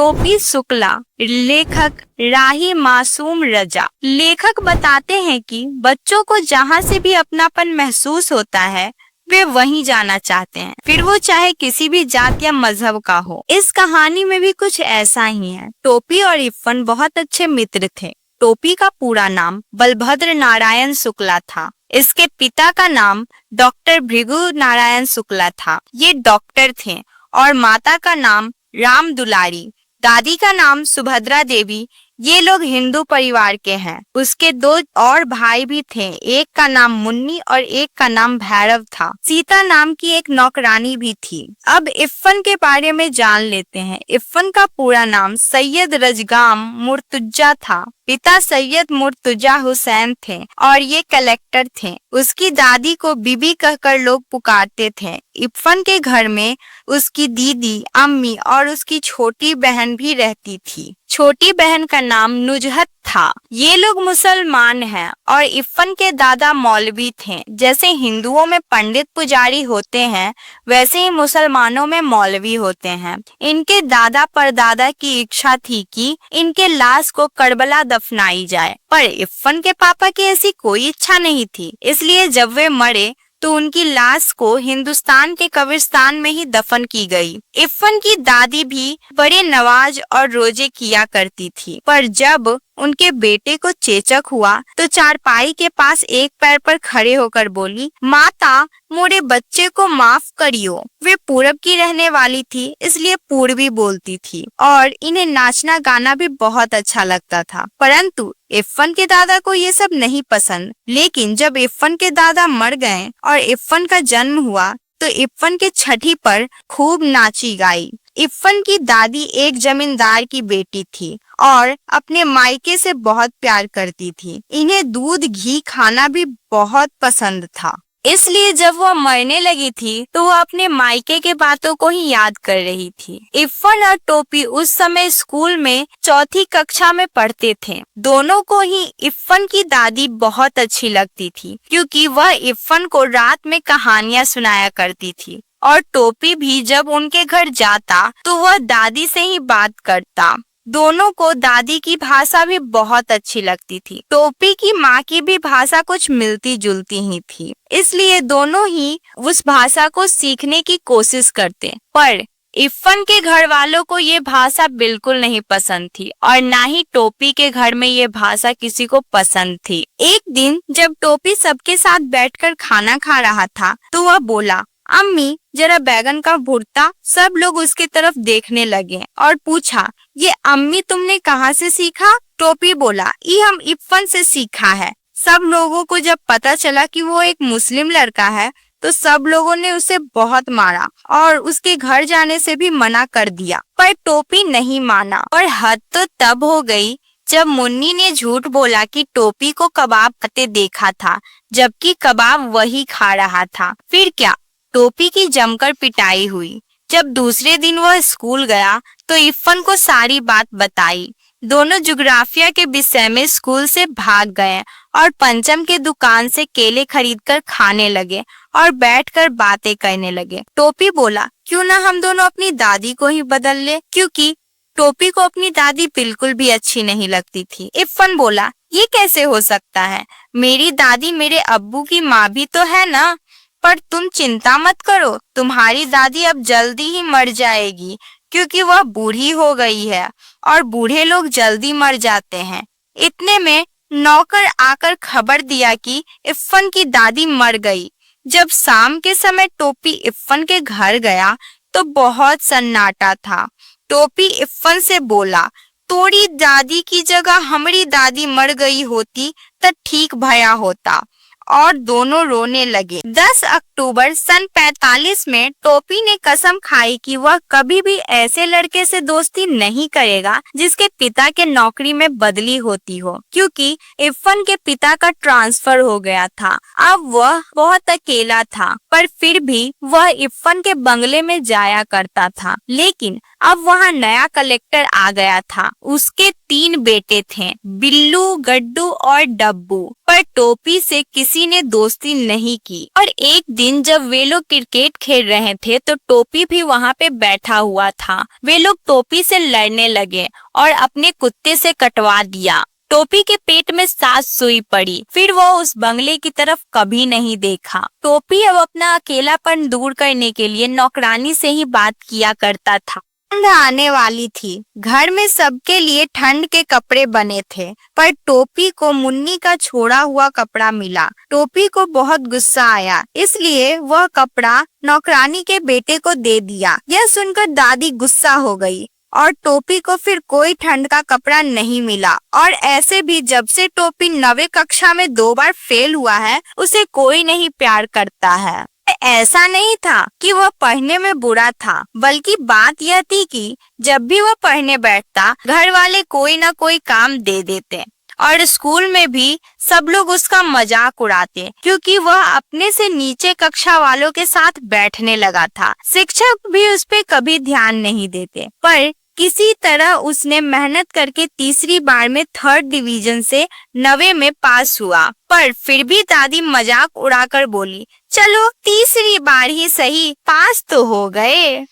टोपी शुक्ला, लेखक राही मासूम रजा। लेखक बताते हैं कि बच्चों को जहाँ से भी अपनापन महसूस होता है वे वहीं जाना चाहते हैं, फिर वो चाहे किसी भी जात या मजहब का हो। इस कहानी में भी कुछ ऐसा ही है। टोपी और इफ्फन बहुत अच्छे मित्र थे। टोपी का पूरा नाम बलभद्र नारायण शुक्ला था। इसके पिता का नाम डॉक्टर भृगु नारायण शुक्ला था। ये डॉक्टर थे। और माता का नाम राम दुलारी, दादी का नाम सुभद्रा देवी। ये लोग हिंदू परिवार के हैं। उसके 2 और भाई भी थे, एक का नाम मुन्नी और एक का नाम भैरव था। सीता नाम की एक नौकरानी भी थी। अब इफ्फन के बारे में जान लेते हैं। इफ्फन का पूरा नाम सैयद रजगाम मुर्तुजा था। पिता सैयद मुर्तुजा हुसैन थे और ये कलेक्टर थे। उसकी दादी को बीबी कहकर लोग पुकारते थे। इफ्फन के घर में उसकी दीदी, अम्मी और उसकी छोटी बहन भी रहती थी। छोटी बहन का नाम नुजहत था। ये लोग मुसलमान हैं और इफ्फन के दादा मौलवी थे। जैसे हिंदुओं में पंडित पुजारी होते हैं वैसे ही मुसलमानों में मौलवी होते हैं। इनके दादा परदादा की इच्छा थी कि इनके लाश को करबला दफनाई जाए, पर इफ्फन के पापा की ऐसी कोई इच्छा नहीं थी। इसलिए जब वे मरे तो उनकी लाश को हिंदुस्तान के कब्रिस्तान में ही दफन की गई। इफ्फन की दादी भी बड़े नवाज और रोजे किया करती थी, पर जब उनके बेटे को चेचक हुआ तो चारपाई के पास एक पैर पर खड़े होकर बोली, माता मोरे बच्चे को माफ करियो। वे पूरब की रहने वाली थी, इसलिए पूर्वी बोलती थी और इन्हें नाचना गाना भी बहुत अच्छा लगता था। परंतु इफ्फन के दादा को ये सब नहीं पसंद। लेकिन जब इफ्फन के दादा मर गए और इफ्फन का जन्म हुआ तो इफ्फन के छठी पर खूब नाची गाई। इफ्फन की दादी एक जमींदार की बेटी थी और अपने मायके से बहुत प्यार करती थी। इन्हें दूध घी खाना भी बहुत पसंद था। इसलिए जब वो मरने लगी थी तो वो अपने मायके के बातों को ही याद कर रही थी। इफ्फन और टोपी उस समय स्कूल में 4th कक्षा में पढ़ते थे। दोनों को ही इफ्फन की दादी बहुत अच्छी लगती थी, क्योंकि वह इफ्फन को रात में कहानियां सुनाया करती थी। और टोपी भी जब उनके घर जाता तो वह दादी से ही बात करता। दोनों को दादी की भाषा भी बहुत अच्छी लगती थी। टोपी की माँ की भी भाषा कुछ मिलती जुलती ही थी, इसलिए दोनों ही उस भाषा को सीखने की कोशिश करते। पर इफ्फन के घर वालों को ये भाषा बिल्कुल नहीं पसंद थी और ना ही टोपी के घर में ये भाषा किसी को पसंद थी। एक दिन जब टोपी सबके साथ बैठकर खाना खा रहा था तो वह बोला, अम्मी जरा बैगन का भुर्ता। सब लोग उसकी तरफ देखने लगे और पूछा, ये अम्मी तुमने कहाँ से सीखा? टोपी बोला, ये हम इफ्फन से सीखा है। सब लोगों को जब पता चला कि वो एक मुस्लिम लड़का है तो सब लोगों ने उसे बहुत मारा और उसके घर जाने से भी मना कर दिया, पर टोपी नहीं माना। और हद तो तब हो गई जब मुन्नी ने झूठ बोला कि टोपी को कबाब खाते देखा था, जबकि कबाब वही खा रहा था। फिर क्या, टोपी की जमकर पिटाई हुई। जब दूसरे दिन वह स्कूल गया तो इफ्फन को सारी बात बताई। दोनों ज्योग्राफिया के विषय में स्कूल से भाग गए और पंचम के दुकान से केले खरीदकर खाने लगे और बैठकर बातें करने लगे। टोपी बोला, क्यों ना हम दोनों अपनी दादी को ही बदल ले, क्योंकि टोपी को अपनी दादी बिल्कुल भी अच्छी नहीं लगती थी। इफ्फन बोला, ये कैसे हो सकता है? मेरी दादी मेरे अब्बू की माँ भी तो है ना। पर तुम चिंता मत करो, तुम्हारी दादी अब जल्दी ही मर जाएगी, क्योंकि वह बूढ़ी हो गई है और बूढ़े लोग जल्दी मर जाते हैं। इतने में नौकर आकर खबर दिया कि इफ्फन की दादी मर गई। जब शाम के समय टोपी इफ्फन के घर गया तो बहुत सन्नाटा था। टोपी इफ्फन से बोला, तोरी दादी की जगह हमारी दादी मर गई होती तो ठीक भया होता। और दोनों रोने लगे। 10 अक्टूबर सन 45 में टोपी ने कसम खाई कि वह कभी भी ऐसे लड़के से दोस्ती नहीं करेगा जिसके पिता के नौकरी में बदली होती हो, क्योंकि इफ्फन के पिता का ट्रांसफर हो गया था। अब वह बहुत अकेला था, पर फिर भी वह इफ्फन के बंगले में जाया करता था। लेकिन अब वहाँ नया कलेक्टर आ गया था। उसके 3 बेटे थे, बिल्लू, गड्डू और डब्बू। पर टोपी से किसी ने दोस्ती नहीं की। और एक दिन जब वे लोग क्रिकेट खेल रहे थे तो टोपी भी वहाँ पे बैठा हुआ था। वे लोग टोपी से लड़ने लगे और अपने कुत्ते से कटवा दिया। टोपी के पेट में 7 सुई पड़ी। फिर वो उस बंगले की तरफ कभी नहीं देखा। टोपी अब अपना अकेलापन दूर करने के लिए नौकरानी से ही बात किया करता था। ठंड आने वाली थी। घर में सबके लिए ठंड के कपड़े बने थे, पर टोपी को मुन्नी का छोड़ा हुआ कपड़ा मिला। टोपी को बहुत गुस्सा आया, इसलिए वह कपड़ा नौकरानी के बेटे को दे दिया। यह सुनकर दादी गुस्सा हो गई और टोपी को फिर कोई ठंड का कपड़ा नहीं मिला। और ऐसे भी जब से टोपी 9वीं कक्षा में 2 बार फेल हुआ है, उसे कोई नहीं प्यार करता है। ऐसा नहीं था कि वह पढ़ने में बुरा था, बल्कि बात यह थी कि जब भी वह पढ़ने बैठता, घर वाले कोई ना कोई काम दे देते और स्कूल में भी सब लोग उसका मजाक उड़ाते, क्योंकि वह अपने से नीचे कक्षा वालों के साथ बैठने लगा था। शिक्षक भी उस पे कभी ध्यान नहीं देते, पर किसी तरह उसने मेहनत करके तीसरी बार में 3rd डिवीजन से 9वीं में पास हुआ। पर फिर भी दादी मजाक उड़ाकर बोली, चलो तीसरी बार ही सही, पास तो हो गए।